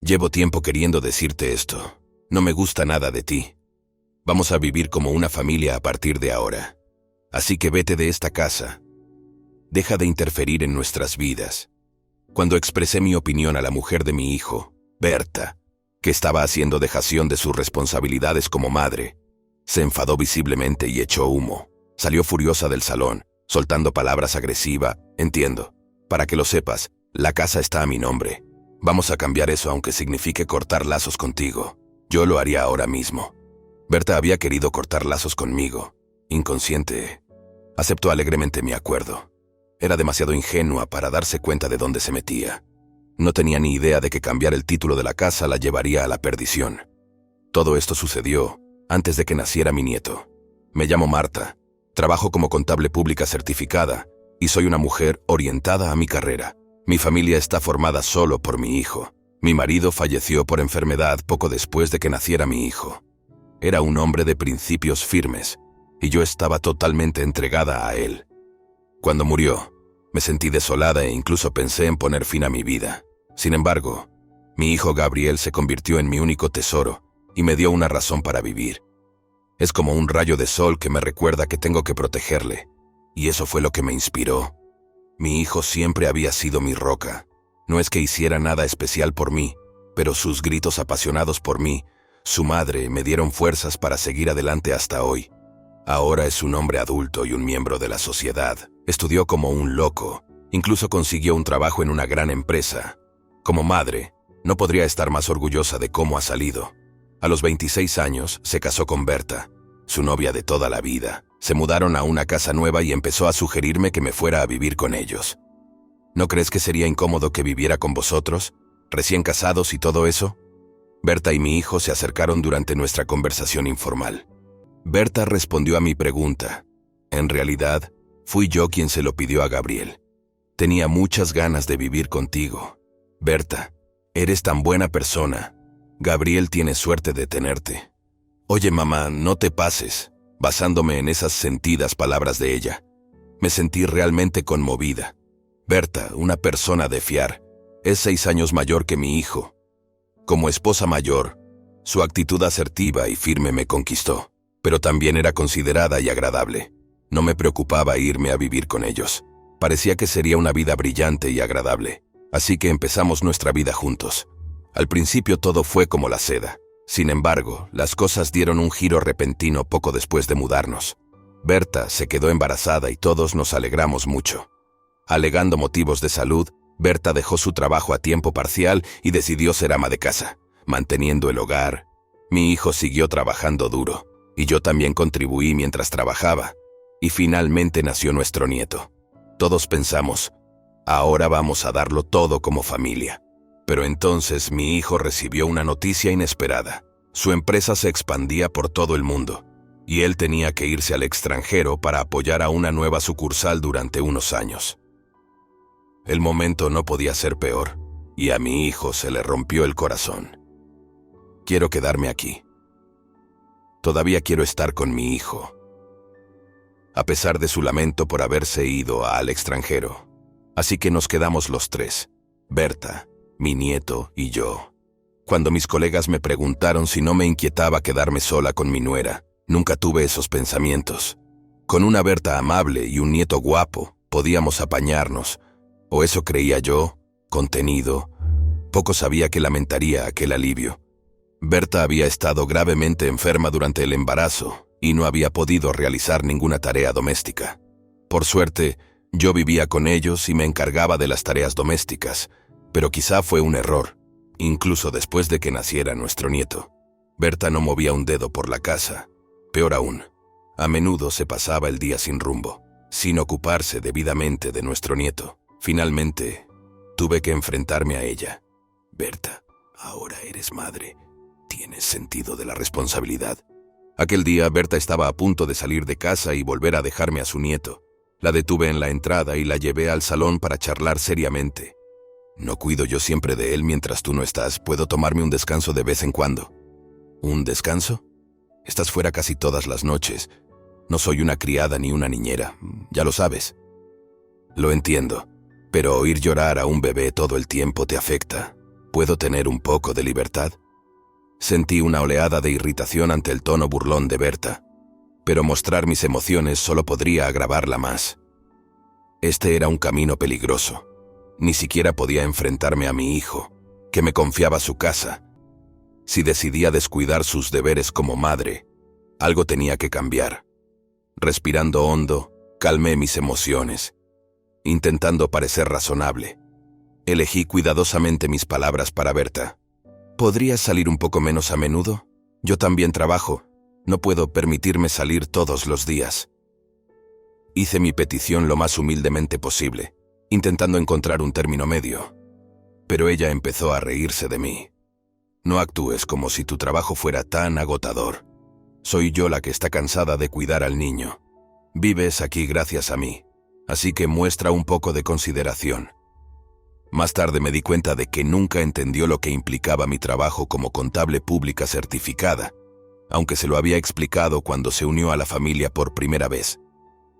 Llevo tiempo queriendo decirte esto. No me gusta nada de ti. Vamos a vivir como una familia a partir de ahora. Así que vete de esta casa. Deja de interferir en nuestras vidas. Cuando expresé mi opinión a la mujer de mi hijo, Berta, que estaba haciendo dejación de sus responsabilidades como madre, se enfadó visiblemente y echó humo. Salió furiosa del salón, soltando palabras agresivas. Entiendo. Para que lo sepas, la casa está a mi nombre. Vamos a cambiar eso aunque signifique cortar lazos contigo. Yo lo haría ahora mismo. Berta había querido cortar lazos conmigo. Inconsciente. Aceptó alegremente mi acuerdo. Era demasiado ingenua para darse cuenta de dónde se metía. No tenía ni idea de que cambiar el título de la casa la llevaría a la perdición. Todo esto sucedió antes de que naciera mi nieto. Me llamo Marta, trabajo como contable pública certificada y soy una mujer orientada a mi carrera. Mi familia está formada solo por mi hijo. Mi marido falleció por enfermedad poco después de que naciera mi hijo. Era un hombre de principios firmes y yo estaba totalmente entregada a él. Cuando murió, me sentí desolada e incluso pensé en poner fin a mi vida. Sin embargo, mi hijo Gabriel se convirtió en mi único tesoro y me dio una razón para vivir. Es como un rayo de sol que me recuerda que tengo que protegerle, y eso fue lo que me inspiró. Mi hijo siempre había sido mi roca. No es que hiciera nada especial por mí, pero sus gritos apasionados por mí, su madre, me dieron fuerzas para seguir adelante hasta hoy. Ahora es un hombre adulto y un miembro de la sociedad. Estudió como un loco, incluso consiguió un trabajo en una gran empresa. Como madre, no podría estar más orgullosa de cómo ha salido. A los 26 años se casó con Berta, su novia de toda la vida. Se mudaron a una casa nueva y empezó a sugerirme que me fuera a vivir con ellos. ¿No crees que sería incómodo que viviera con vosotros, recién casados y todo eso? Berta y mi hijo se acercaron durante nuestra conversación informal. Berta respondió a mi pregunta. En realidad, fui yo quien se lo pidió a Gabriel. Tenía muchas ganas de vivir contigo. Berta, eres tan buena persona. Gabriel tiene suerte de tenerte. Oye, mamá, no te pases. Basándome en esas sentidas palabras de ella, me sentí realmente conmovida. Berta, una persona de fiar, es 6 años mayor que mi hijo. Como esposa mayor, su actitud asertiva y firme me conquistó, pero también era considerada y agradable. No me preocupaba irme a vivir con ellos. Parecía que sería una vida brillante y agradable, así que empezamos nuestra vida juntos. Al principio todo fue como la seda. Sin embargo, las cosas dieron un giro repentino poco después de mudarnos. Berta se quedó embarazada y todos nos alegramos mucho. Alegando motivos de salud, Berta dejó su trabajo a tiempo parcial y decidió ser ama de casa, manteniendo el hogar. Mi hijo siguió trabajando duro, y yo también contribuí mientras trabajaba, y finalmente nació nuestro nieto. Todos pensamos, ahora vamos a darlo todo como familia. Pero entonces mi hijo recibió una noticia inesperada. Su empresa se expandía por todo el mundo, y él tenía que irse al extranjero para apoyar a una nueva sucursal durante unos años. El momento no podía ser peor, y a mi hijo se le rompió el corazón. Quiero quedarme aquí. Todavía quiero estar con mi hijo. A pesar de su lamento por haberse ido al extranjero. Así que nos quedamos los tres, Berta, mi nieto y yo. Cuando mis colegas me preguntaron si no me inquietaba quedarme sola con mi nuera, nunca tuve esos pensamientos. Con una Berta amable y un nieto guapo, podíamos apañarnos, o eso creía yo, contenido. Poco sabía que lamentaría aquel alivio. Berta había estado gravemente enferma durante el embarazo y no había podido realizar ninguna tarea doméstica. Por suerte, yo vivía con ellos y me encargaba de las tareas domésticas, pero quizá fue un error, incluso después de que naciera nuestro nieto. Berta no movía un dedo por la casa. Peor aún, a menudo se pasaba el día sin rumbo, sin ocuparse debidamente de nuestro nieto. Finalmente, tuve que enfrentarme a ella. Berta, ahora eres madre. ¿Tienes sentido de la responsabilidad? Aquel día, Berta estaba a punto de salir de casa y volver a dejarme a su nieto. La detuve en la entrada y la llevé al salón para charlar seriamente. ¿No cuido yo siempre de él mientras tú no estás? ¿Puedo tomarme un descanso de vez en cuando? ¿Un descanso? Estás fuera casi todas las noches. No soy una criada ni una niñera, ya lo sabes. Lo entiendo, pero oír llorar a un bebé todo el tiempo te afecta. ¿Puedo tener un poco de libertad? Sentí una oleada de irritación ante el tono burlón de Berta, pero mostrar mis emociones solo podría agravarla más. Este era un camino peligroso. Ni siquiera podía enfrentarme a mi hijo, que me confiaba su casa. Si decidía descuidar sus deberes como madre, algo tenía que cambiar. Respirando hondo, calmé mis emociones, intentando parecer razonable. Elegí cuidadosamente mis palabras para Berta. ¿Podrías salir un poco menos a menudo? Yo también trabajo. No puedo permitirme salir todos los días. Hice mi petición lo más humildemente posible, intentando encontrar un término medio. Pero ella empezó a reírse de mí. No actúes como si tu trabajo fuera tan agotador. Soy yo la que está cansada de cuidar al niño. Vives aquí gracias a mí, así que muestra un poco de consideración. Más tarde me di cuenta de que nunca entendió lo que implicaba mi trabajo como contable pública certificada, aunque se lo había explicado cuando se unió a la familia por primera vez.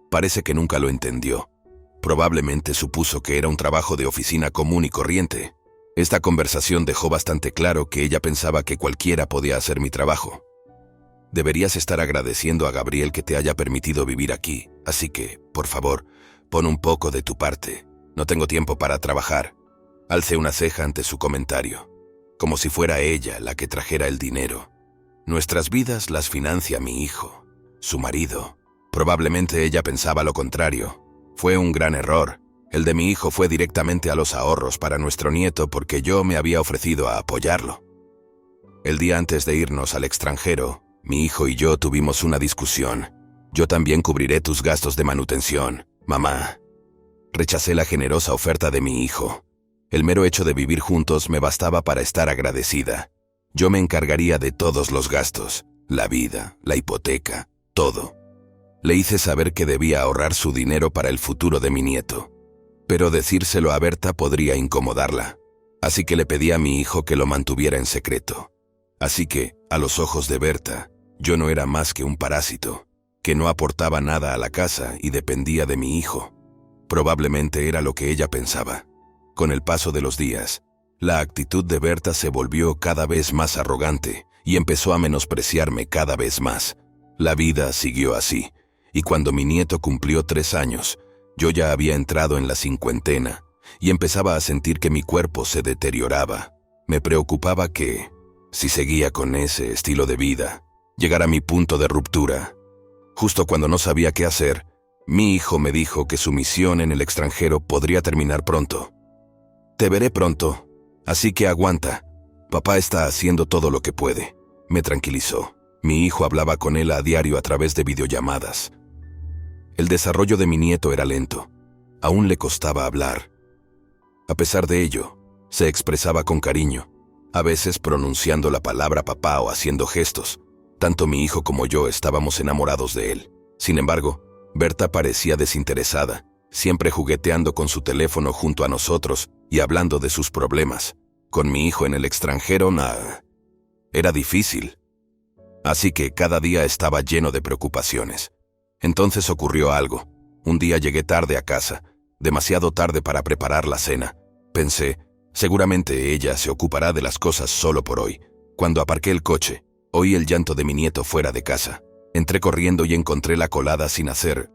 Parece que nunca lo entendió. Probablemente supuso que era un trabajo de oficina común y corriente. Esta conversación dejó bastante claro que ella pensaba que cualquiera podía hacer mi trabajo. Deberías estar agradeciendo a Gabriel que te haya permitido vivir aquí, así que, por favor, pon un poco de tu parte. No tengo tiempo para trabajar. Alcé una ceja ante su comentario, como si fuera ella la que trajera el dinero. Nuestras vidas las financia mi hijo, su marido. Probablemente ella pensaba lo contrario. Fue un gran error. El de mi hijo fue directamente a los ahorros para nuestro nieto porque yo me había ofrecido a apoyarlo. El día antes de irnos al extranjero, mi hijo y yo tuvimos una discusión. Yo también cubriré tus gastos de manutención, mamá. Rechacé la generosa oferta de mi hijo. El mero hecho de vivir juntos me bastaba para estar agradecida. Yo me encargaría de todos los gastos, la vida, la hipoteca, todo. Le hice saber que debía ahorrar su dinero para el futuro de mi nieto. Pero decírselo a Berta podría incomodarla. Así que le pedí a mi hijo que lo mantuviera en secreto. Así que, a los ojos de Berta, yo no era más que un parásito, que no aportaba nada a la casa y dependía de mi hijo. Probablemente era lo que ella pensaba. Con el paso de los días, la actitud de Berta se volvió cada vez más arrogante y empezó a menospreciarme cada vez más. La vida siguió así, y cuando mi nieto cumplió 3 años, yo ya había entrado en la cincuentena y empezaba a sentir que mi cuerpo se deterioraba. Me preocupaba que, si seguía con ese estilo de vida, llegara a mi punto de ruptura. Justo cuando no sabía qué hacer, mi hijo me dijo que su misión en el extranjero podría terminar pronto. Te veré pronto, así que aguanta. Papá está haciendo todo lo que puede. Me tranquilizó. Mi hijo hablaba con él a diario a través de videollamadas. El desarrollo de mi nieto era lento. Aún le costaba hablar. A pesar de ello, se expresaba con cariño, a veces pronunciando la palabra papá o haciendo gestos. Tanto mi hijo como yo estábamos enamorados de él. Sin embargo, Berta parecía desinteresada, siempre jugueteando con su teléfono junto a nosotros y hablando de sus problemas. Con mi hijo en el extranjero, nada. Era difícil. Así que cada día estaba lleno de preocupaciones. Entonces ocurrió algo. Un día llegué tarde a casa, demasiado tarde para preparar la cena. Pensé, seguramente ella se ocupará de las cosas solo por hoy. Cuando aparqué el coche, oí el llanto de mi nieto fuera de casa. Entré corriendo y encontré la colada sin hacer.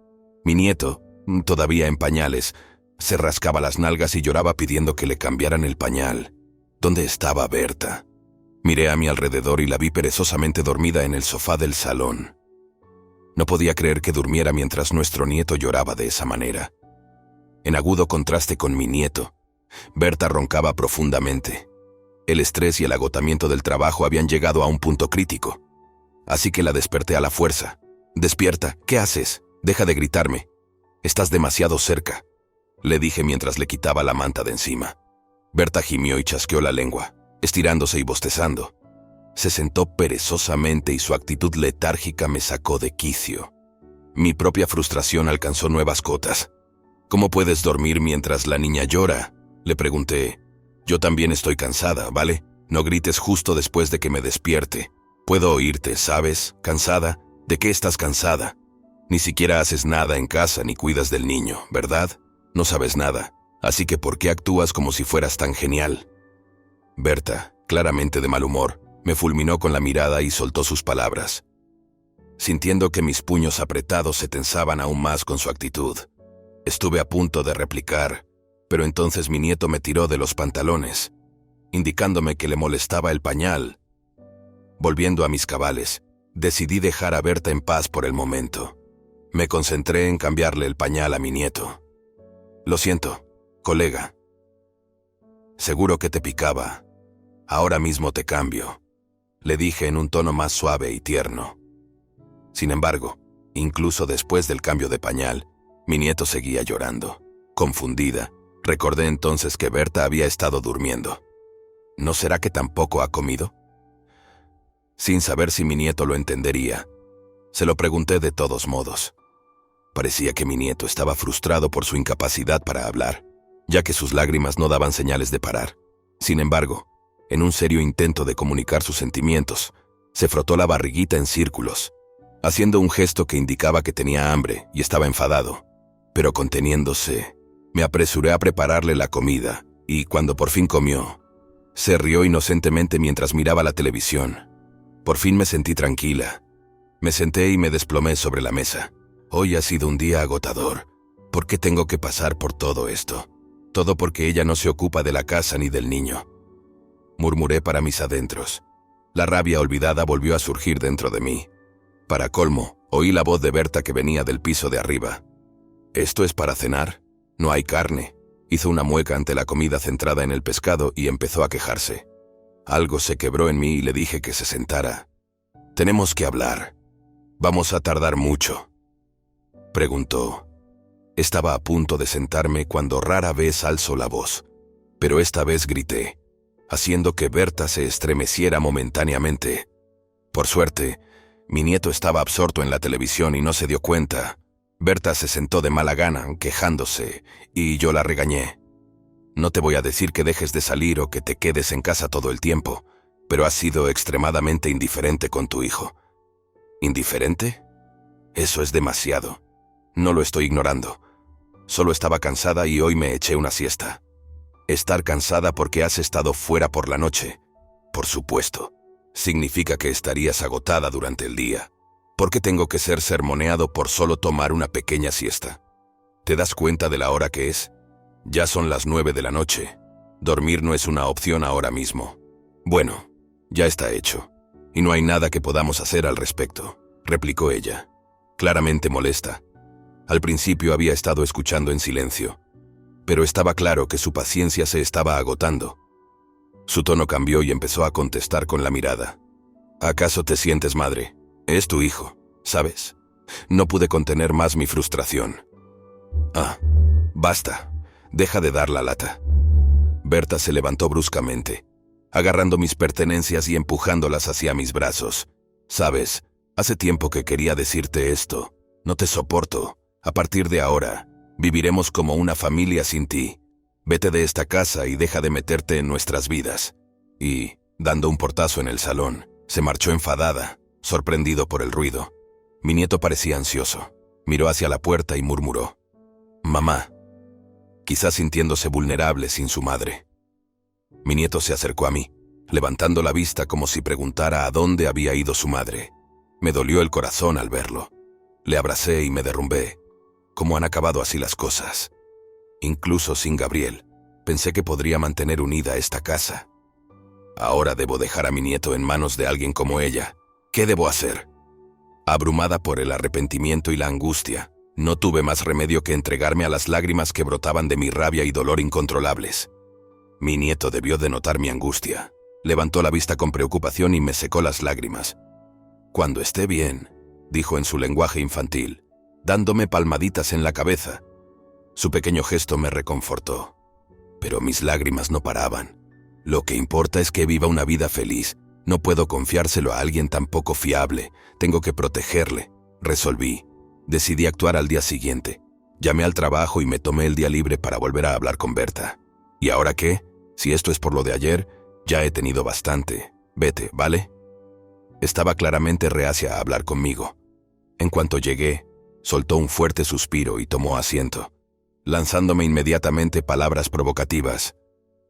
Mi nieto, todavía en pañales, se rascaba las nalgas y lloraba pidiendo que le cambiaran el pañal. ¿Dónde estaba Berta? Miré a mi alrededor y la vi perezosamente dormida en el sofá del salón. No podía creer que durmiera mientras nuestro nieto lloraba de esa manera. En agudo contraste con mi nieto, Berta roncaba profundamente. El estrés y el agotamiento del trabajo habían llegado a un punto crítico. Así que la desperté a la fuerza. «Despierta, ¿qué haces? Deja de gritarme. Estás demasiado cerca», le dije mientras le quitaba la manta de encima. Berta gimió y chasqueó la lengua, estirándose y bostezando. Se sentó perezosamente y su actitud letárgica me sacó de quicio. Mi propia frustración alcanzó nuevas cotas. «¿Cómo puedes dormir mientras la niña llora?», le pregunté. «Yo también estoy cansada, ¿vale? No grites justo después de que me despierte. Puedo oírte, ¿sabes? ¿Cansada? ¿De qué estás cansada? Ni siquiera haces nada en casa ni cuidas del niño, ¿verdad? No sabes nada. Así que ¿por qué actúas como si fueras tan genial?». Berta, claramente de mal humor, me fulminó con la mirada y soltó sus palabras, sintiendo que mis puños apretados se tensaban aún más con su actitud. Estuve a punto de replicar, pero entonces mi nieto me tiró de los pantalones, indicándome que le molestaba el pañal. Volviendo a mis cabales, decidí dejar a Berta en paz por el momento. Me concentré en cambiarle el pañal a mi nieto. Lo siento, colega. Seguro que te picaba. Ahora mismo te cambio, le dije en un tono más suave y tierno. Sin embargo, incluso después del cambio de pañal, mi nieto seguía llorando. Confundida, recordé entonces que Berta había estado durmiendo. ¿No será que tampoco ha comido? Sin saber si mi nieto lo entendería, se lo pregunté de todos modos. Parecía que mi nieto estaba frustrado por su incapacidad para hablar, ya que sus lágrimas no daban señales de parar. Sin embargo, en un serio intento de comunicar sus sentimientos, se frotó la barriguita en círculos, haciendo un gesto que indicaba que tenía hambre y estaba enfadado. Pero conteniéndose, me apresuré a prepararle la comida, y cuando por fin comió, se rió inocentemente mientras miraba la televisión. Por fin me sentí tranquila. Me senté y me desplomé sobre la mesa. Hoy ha sido un día agotador. ¿Por qué tengo que pasar por todo esto? Todo porque ella no se ocupa de la casa ni del niño. Murmuré para mis adentros. La rabia olvidada volvió a surgir dentro de mí. Para colmo, oí la voz de Berta que venía del piso de arriba. ¿Esto es para cenar? No hay carne. Hizo una mueca ante la comida centrada en el pescado y empezó a quejarse. Algo se quebró en mí y le dije que se sentara. «Tenemos que hablar. Vamos a tardar mucho», preguntó. Estaba a punto de sentarme cuando rara vez alzó la voz, pero esta vez grité, haciendo que Berta se estremeciera momentáneamente. Por suerte, mi nieto estaba absorto en la televisión y no se dio cuenta. Berta se sentó de mala gana, quejándose, y yo la regañé. «No te voy a decir que dejes de salir o que te quedes en casa todo el tiempo, pero has sido extremadamente indiferente con tu hijo». ¿Indiferente? Eso es demasiado. No lo estoy ignorando. Solo estaba cansada y hoy me eché una siesta. Estar cansada porque has estado fuera por la noche, por supuesto, significa que estarías agotada durante el día. ¿Por qué tengo que ser sermoneado por solo tomar una pequeña siesta? ¿Te das cuenta de la hora que es? Ya son las 9 de la noche. Dormir no es una opción ahora mismo. Bueno, ya está hecho, y no hay nada que podamos hacer al respecto, replicó ella, claramente molesta. Al principio había estado escuchando en silencio, pero estaba claro que su paciencia se estaba agotando. Su tono cambió y empezó a contestar con la mirada. ¿Acaso te sientes madre? Es tu hijo, ¿sabes? No pude contener más mi frustración. Ah, basta. Deja de dar la lata. Berta se levantó bruscamente, agarrando mis pertenencias y empujándolas hacia mis brazos. ¿Sabes? Hace tiempo que quería decirte esto. No te soporto. A partir de ahora, viviremos como una familia sin ti. Vete de esta casa y deja de meterte en nuestras vidas. Y, dando un portazo en el salón, se marchó enfadada, sorprendido por el ruido. Mi nieto parecía ansioso. Miró hacia la puerta y murmuró: «Mamá», quizás sintiéndose vulnerable sin su madre. Mi nieto se acercó a mí, levantando la vista como si preguntara a dónde había ido su madre. Me dolió el corazón al verlo. Le abracé y me derrumbé. ¿Cómo han acabado así las cosas? Incluso sin Gabriel, pensé que podría mantener unida esta casa. Ahora debo dejar a mi nieto en manos de alguien como ella. ¿Qué debo hacer? Abrumada por el arrepentimiento y la angustia, no tuve más remedio que entregarme a las lágrimas que brotaban de mi rabia y dolor incontrolables. Mi nieto debió de notar mi angustia. Levantó la vista con preocupación y me secó las lágrimas. «Cuando esté bien», dijo en su lenguaje infantil, dándome palmaditas en la cabeza. Su pequeño gesto me reconfortó. Pero mis lágrimas no paraban. Lo que importa es que viva una vida feliz. No puedo confiárselo a alguien tan poco fiable. Tengo que protegerle. Resolví. Decidí actuar al día siguiente. Llamé al trabajo y me tomé el día libre para volver a hablar con Berta. ¿Y ahora qué? Si esto es por lo de ayer, ya he tenido bastante. Vete, ¿vale? Estaba claramente reacia a hablar conmigo. En cuanto llegué, soltó un fuerte suspiro y tomó asiento, lanzándome inmediatamente palabras provocativas.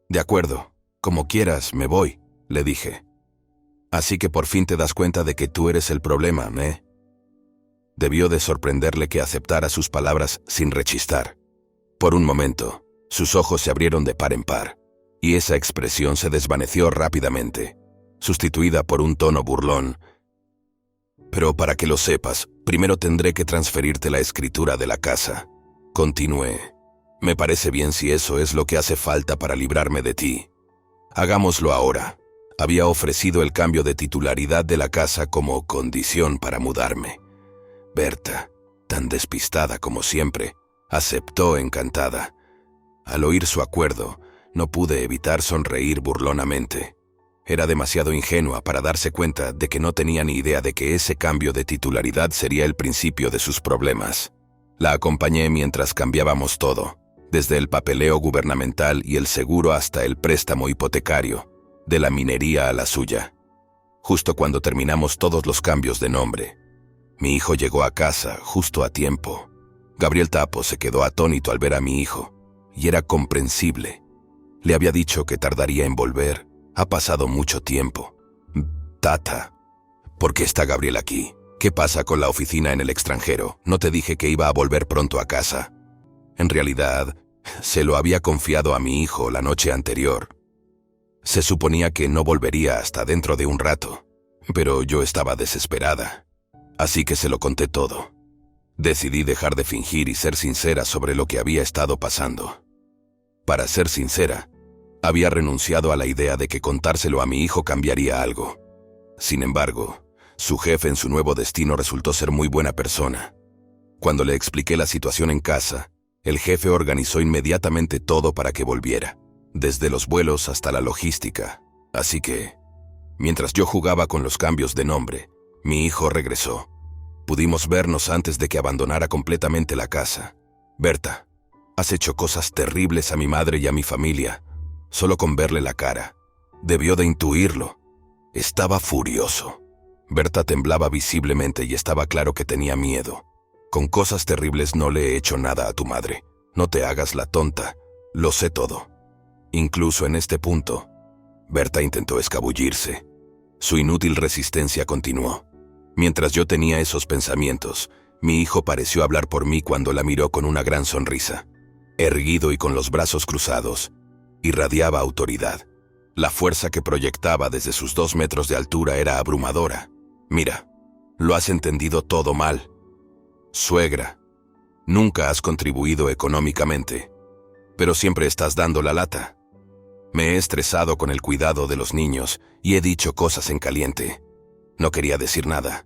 «De acuerdo, Como quieras, me voy, le dije. Así que por fin te das cuenta de que tú eres el problema, ¿eh? Debió de sorprenderle que aceptara sus palabras sin rechistar. Por un momento, sus ojos se abrieron de par en par, y esa expresión se desvaneció rápidamente, sustituida por un tono burlón. Pero para que lo sepas, primero tendré que transferirte la escritura de la casa. Continué. Me parece bien si eso es lo que hace falta para librarme de ti. Hagámoslo ahora. Había ofrecido el cambio de titularidad de la casa como condición para mudarme. Berta, tan despistada como siempre, aceptó encantada. Al oír su acuerdo, no pude evitar sonreír burlonamente. Era demasiado ingenua para darse cuenta de que no tenía ni idea de que ese cambio de titularidad sería el principio de sus problemas. La acompañé mientras cambiábamos todo, desde el papeleo gubernamental y el seguro hasta el préstamo hipotecario, de la minería a la suya. Justo cuando terminamos todos los cambios de nombre, mi hijo llegó a casa justo a tiempo. Gabriel Tapo se quedó atónito al ver a mi hijo, y era comprensible. Le había dicho que tardaría en volver. Ha pasado mucho tiempo. Tata, ¿por qué está Gabriel aquí? ¿Qué pasa con la oficina en el extranjero? ¿No te dije que iba a volver pronto a casa? En realidad, se lo había confiado a mi hijo la noche anterior. Se suponía que no volvería hasta dentro de un rato, pero yo estaba desesperada. Así que se lo conté todo. Decidí dejar de fingir y ser sincera sobre lo que había estado pasando. Para ser sincera, había renunciado a la idea de que contárselo a mi hijo cambiaría algo. Sin embargo, su jefe en su nuevo destino resultó ser muy buena persona. Cuando le expliqué la situación en casa, el jefe organizó inmediatamente todo para que volviera, desde los vuelos hasta la logística. Así que, mientras yo jugaba con los cambios de nombre, mi hijo regresó. Pudimos vernos antes de que abandonara completamente la casa. Berta, has hecho cosas terribles a mi madre y a mi familia, solo con verle la cara. Debió de intuirlo. Estaba furioso. Berta temblaba visiblemente y estaba claro que tenía miedo. Con cosas terribles no le he hecho nada a tu madre. No te hagas la tonta. Lo sé todo. Incluso en este punto, Berta intentó escabullirse. Su inútil resistencia continuó. Mientras yo tenía esos pensamientos, mi hijo pareció hablar por mí cuando la miró con una gran sonrisa. Erguido y con los brazos cruzados, irradiaba autoridad. La fuerza que proyectaba desde sus 2 metros de altura era abrumadora. Mira, lo has entendido todo mal. Suegra, nunca has contribuido económicamente, pero siempre estás dando la lata. Me he estresado con el cuidado de los niños y he dicho cosas en caliente. No quería decir nada.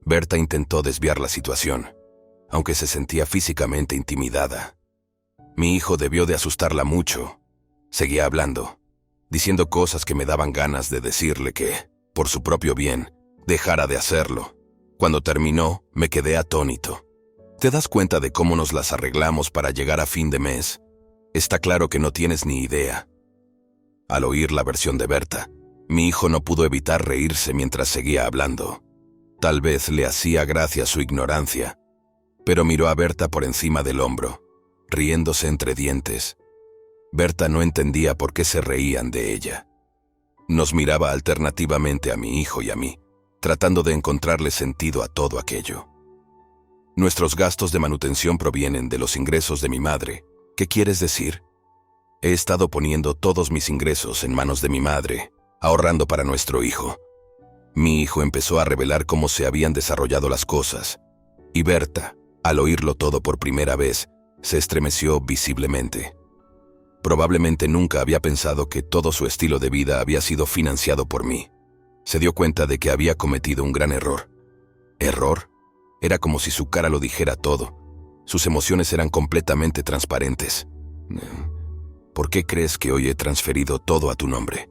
Berta intentó desviar la situación, aunque se sentía físicamente intimidada. Mi hijo debió de asustarla mucho. Seguía hablando, diciendo cosas que me daban ganas de decirle que, por su propio bien, dejara de hacerlo. Cuando terminó, me quedé atónito. ¿Te das cuenta de cómo nos las arreglamos para llegar a fin de mes? Está claro que no tienes ni idea. Al oír la versión de Berta, mi hijo no pudo evitar reírse mientras seguía hablando. Tal vez le hacía gracia su ignorancia, pero miró a Berta por encima del hombro, riéndose entre dientes. Berta no entendía por qué se reían de ella. Nos miraba alternativamente a mi hijo y a mí, tratando de encontrarle sentido a todo aquello. Nuestros gastos de manutención provienen de los ingresos de mi madre. ¿Qué quieres decir? He estado poniendo todos mis ingresos en manos de mi madre, ahorrando para nuestro hijo. Mi hijo empezó a revelar cómo se habían desarrollado las cosas, y Berta, al oírlo todo por primera vez, se estremeció visiblemente. Probablemente nunca había pensado que todo su estilo de vida había sido financiado por mí. Se dio cuenta de que había cometido un gran error. ¿Error? Era como si su cara lo dijera todo. Sus emociones eran completamente transparentes. ¿Por qué crees que hoy he transferido todo a tu nombre?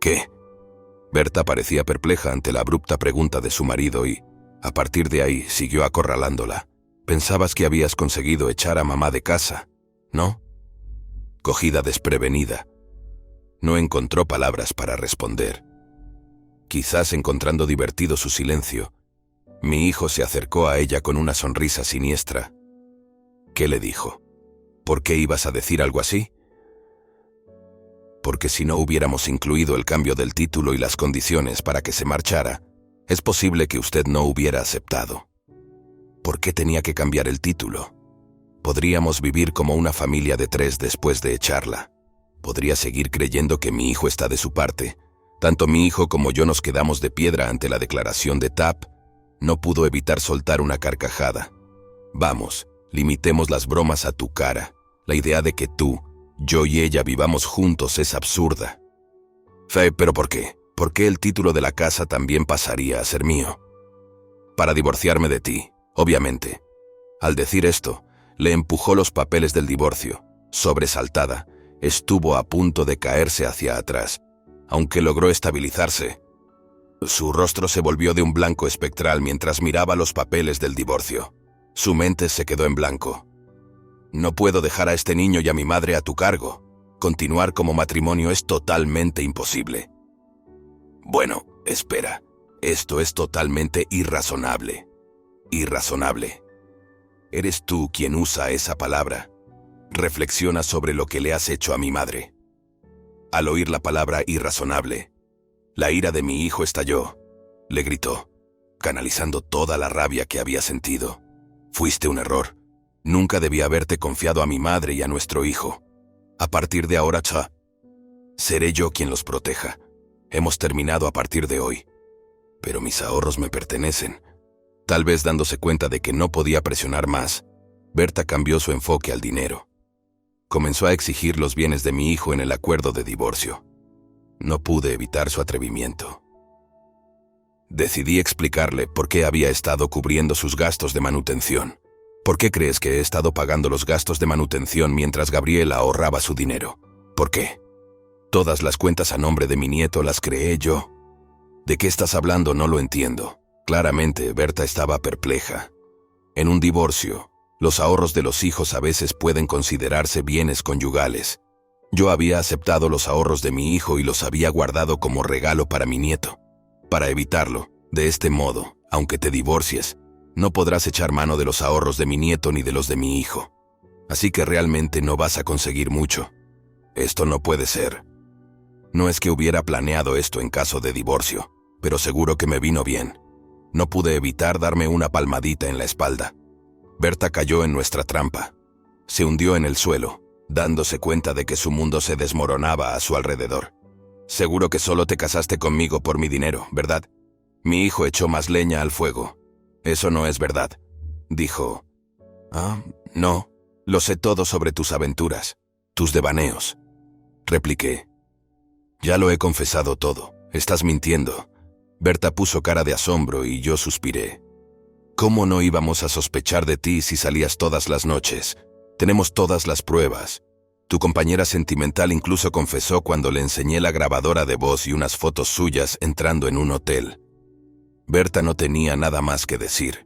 ¿Qué? Berta parecía perpleja ante la abrupta pregunta de su marido y, a partir de ahí, siguió acorralándola. Pensabas que habías conseguido echar a mamá de casa, ¿no? Cogida desprevenida, no encontró palabras para responder. Quizás encontrando divertido su silencio, mi hijo se acercó a ella con una sonrisa siniestra. ¿Qué le dijo? ¿Por qué ibas a decir algo así? porque si no hubiéramos incluido el cambio del título y las condiciones para que se marchara, es posible que usted no hubiera aceptado. ¿Por qué tenía que cambiar el título? Podríamos vivir como una familia de 3 después de echarla. Podría seguir creyendo que mi hijo está de su parte. Tanto mi hijo como yo nos quedamos de piedra ante la declaración de Tap. No pudo evitar soltar una carcajada. Vamos, limitemos las bromas a tu cara. La idea de que tú, yo y ella vivamos juntos es absurda. ¿Pero por qué? ¿Por qué el título de la casa también pasaría a ser mío? Para divorciarme de ti, obviamente. Al decir esto, le empujó los papeles del divorcio. Sobresaltada, estuvo a punto de caerse hacia atrás. Aunque logró estabilizarse, su rostro se volvió de un blanco espectral mientras miraba los papeles del divorcio. Su mente se quedó en blanco. No puedo dejar a este niño y a mi madre a tu cargo. Continuar como matrimonio es totalmente imposible. Bueno, espera. Esto es totalmente irrazonable. Irrazonable. Eres tú quien usa esa palabra. Reflexiona sobre lo que le has hecho a mi madre. Al oír la palabra irrazonable, la ira de mi hijo estalló. Le gritó, canalizando toda la rabia que había sentido. Fuiste un error. Nunca debí haberte confiado a mi madre y a nuestro hijo. A partir de ahora, seré yo quien los proteja. Hemos terminado a partir de hoy. Pero mis ahorros me pertenecen. Tal vez dándose cuenta de que no podía presionar más, Berta cambió su enfoque al dinero. Comenzó a exigir los bienes de mi hijo en el acuerdo de divorcio. No pude evitar su atrevimiento. Decidí explicarle por qué había estado cubriendo sus gastos de manutención. ¿Por qué crees que he estado pagando los gastos de manutención mientras Gabriela ahorraba su dinero? ¿Por qué? Todas las cuentas a nombre de mi nieto las creé yo. ¿De qué estás hablando? No lo entiendo. Claramente, Berta estaba perpleja. En un divorcio, los ahorros de los hijos a veces pueden considerarse bienes conyugales. Yo había aceptado los ahorros de mi hijo y los había guardado como regalo para mi nieto. Para evitarlo, de este modo, aunque te divorcies, no podrás echar mano de los ahorros de mi nieto ni de los de mi hijo. Así que realmente no vas a conseguir mucho. Esto no puede ser. No es que hubiera planeado esto en caso de divorcio, pero seguro que me vino bien. No pude evitar darme una palmadita en la espalda. Berta cayó en nuestra trampa. Se hundió en el suelo, dándose cuenta de que su mundo se desmoronaba a su alrededor. Seguro que solo te casaste conmigo por mi dinero, ¿verdad? Mi hijo echó más leña al fuego. Eso no es verdad, dijo. No, lo sé todo sobre tus aventuras, tus devaneos. Repliqué. Ya lo he confesado todo, estás mintiendo. Berta puso cara de asombro y yo suspiré. ¿Cómo no íbamos a sospechar de ti si salías todas las noches? Tenemos todas las pruebas. Tu compañera sentimental incluso confesó cuando le enseñé la grabadora de voz y unas fotos suyas entrando en un hotel. Berta no tenía nada más que decir.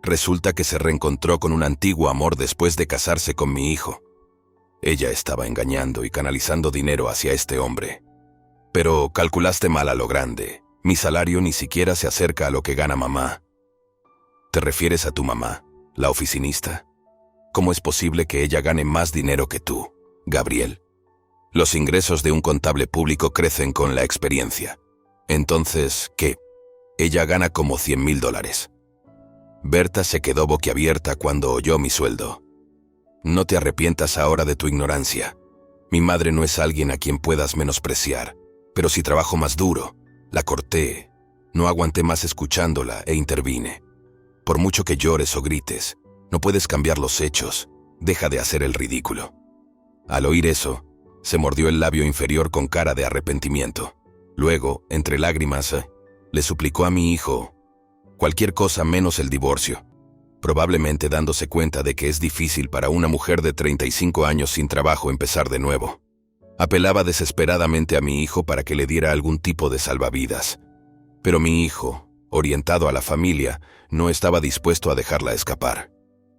Resulta que se reencontró con un antiguo amor después de casarse con mi hijo. Ella estaba engañando y canalizando dinero hacia este hombre. Pero calculaste mal a lo grande. Mi salario ni siquiera se acerca a lo que gana mamá. ¿Te refieres a tu mamá, la oficinista? ¿Cómo es posible que ella gane más dinero que tú, Gabriel? Los ingresos de un contable público crecen con la experiencia. Entonces, ¿qué? Ella gana como $100,000. Berta se quedó boquiabierta cuando oyó mi sueldo. No te arrepientas ahora de tu ignorancia. Mi madre no es alguien a quien puedas menospreciar, pero si trabajo más duro, la corté. No aguanté más escuchándola e intervine. Por mucho que llores o grites, no puedes cambiar los hechos. Deja de hacer el ridículo. Al oír eso, se mordió el labio inferior con cara de arrepentimiento. Luego, entre lágrimas, le suplicó a mi hijo cualquier cosa menos el divorcio, probablemente dándose cuenta de que es difícil para una mujer de 35 años sin trabajo empezar de nuevo. Apelaba desesperadamente a mi hijo para que le diera algún tipo de salvavidas. Pero mi hijo, orientado a la familia, no estaba dispuesto a dejarla escapar.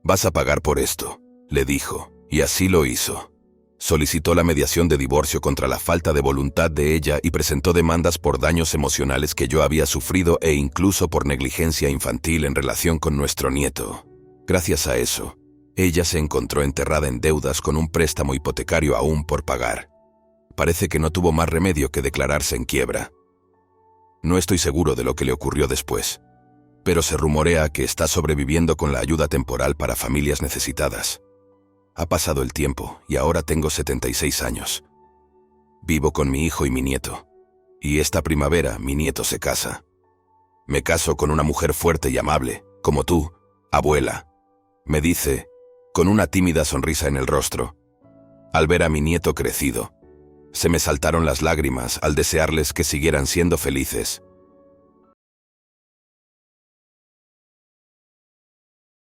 «Vas a pagar por esto», le dijo, y así lo hizo. Solicitó la mediación de divorcio contra la falta de voluntad de ella y presentó demandas por daños emocionales que yo había sufrido e incluso por negligencia infantil en relación con nuestro nieto. Gracias a eso, ella se encontró enterrada en deudas con un préstamo hipotecario aún por pagar. parece que no tuvo más remedio que declararse en quiebra. No estoy seguro de lo que le ocurrió después, pero se rumorea que está sobreviviendo con la ayuda temporal para familias necesitadas. Ha pasado el tiempo y ahora tengo 76 años. Vivo con mi hijo y mi nieto, y esta primavera mi nieto se casa. Me caso con una mujer fuerte y amable, como tú, abuela, me dice, con una tímida sonrisa en el rostro. Al ver a mi nieto crecido, se me saltaron las lágrimas al desearles que siguieran siendo felices